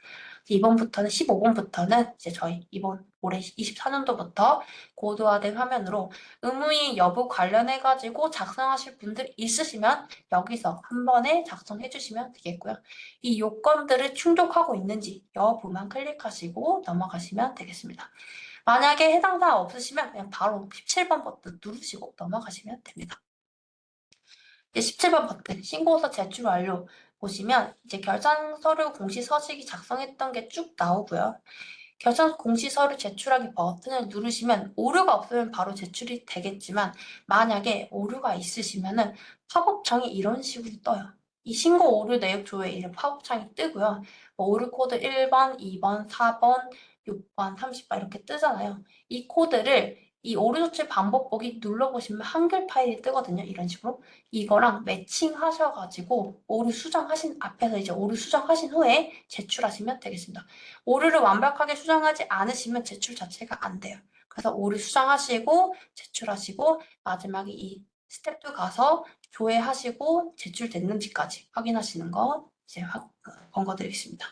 이번부터는 15번부터는 이제 저희 이번 올해 24년도부터 고도화된 화면으로 의무인 여부 관련해가지고 작성하실 분들 있으시면 여기서 한 번에 작성해 주시면 되겠고요. 이 요건들을 충족하고 있는지 여부만 클릭하시고 넘어가시면 되겠습니다. 만약에 해당 사항 없으시면 그냥 바로 17번 버튼 누르시고 넘어가시면 됩니다. 17번 버튼 신고서 제출 완료 보시면 이제 결산 서류 공시 서식이 작성했던 게 쭉 나오고요. 결산 공시 서류 제출하기 버튼을 누르시면 오류가 없으면 바로 제출이 되겠지만 만약에 오류가 있으시면은 팝업창이 이런 식으로 떠요. 이 신고 오류 내역 조회 이런 팝업창이 뜨고요. 뭐 오류 코드 1번, 2번, 4번, 6번, 30번 이렇게 뜨잖아요. 이 코드를 이 오류 조치 방법 보기 눌러보시면 한글 파일이 뜨거든요. 이런 식으로. 이거랑 매칭하셔가지고 오류 수정하신 앞에서 이제 오류 수정하신 후에 제출하시면 되겠습니다. 오류를 완벽하게 수정하지 않으시면 제출 자체가 안 돼요. 그래서 오류 수정하시고 제출하시고 마지막에 이 스텝 2 가서 조회하시고 제출됐는지까지 확인하시는 거 이제 권고드리겠습니다.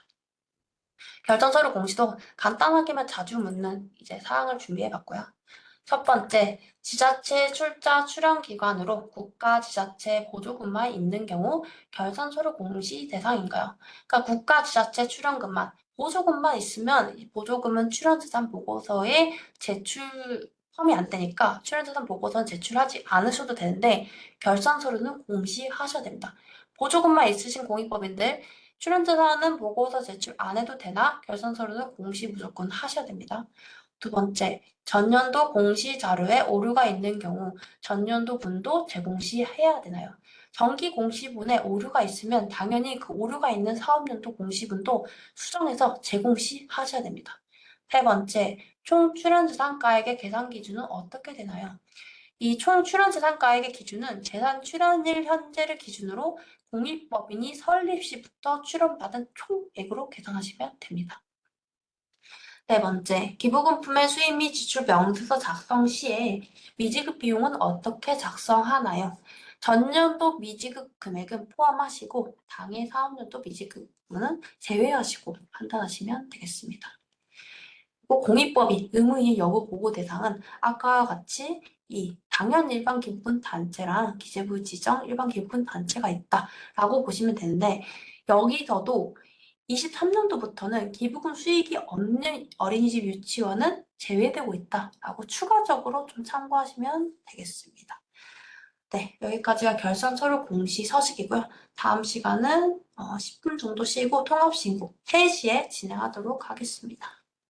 결정서류 공시도 간단하게만 자주 묻는 이제 사항을 준비해봤고요. 첫 번째, 지자체 출자 출연 기관으로 국가 지자체 보조금만 있는 경우 결산서류 공시 대상인가요? 그러니까 국가 지자체 출연금만 보조금만 있으면 이 보조금은 출연재산 보고서에 제출 포함이 안 되니까 출연재산 보고서는 제출하지 않으셔도 되는데 결산서류는 공시하셔야 됩니다. 보조금만 있으신 공익법인들 출연재산은 보고서 제출 안 해도 되나 결산서류는 공시 무조건 하셔야 됩니다. 두 번째, 전년도 공시 자료에 오류가 있는 경우 전년도분도 재공시해야 되나요? 정기 공시분에 오류가 있으면 당연히 그 오류가 있는 사업년도 공시분도 수정해서 재공시하셔야 됩니다. 세 번째, 총 출연재산가액의 계산 기준은 어떻게 되나요? 이 총 출연재산가액의 기준은 재산 출연일 현재를 기준으로 공익법인이 설립 시부터 출연받은 총액으로 계산하시면 됩니다. 네 번째, 기부금품의 수입 및 지출 명세서 작성 시에 미지급 비용은 어떻게 작성하나요? 전년도 미지급 금액은 포함하시고 당해 사업년도 미지급은 제외하시고 판단하시면 되겠습니다. 그리고 공익법인 의무이행 여부 보고 대상은 아까와 같이 이 당연 일반 기부금 단체랑 기재부 지정 일반 기부금 단체가 있다라고 보시면 되는데 여기서도 23년도부터는 기부금 수익이 없는 어린이집 유치원은 제외되고 있다라고 추가적으로 좀 참고하시면 되겠습니다. 네, 여기까지가 결산 서류 공시 서식이고요. 다음 시간은 10분 정도 쉬고 통합신고 3시에 진행하도록 하겠습니다.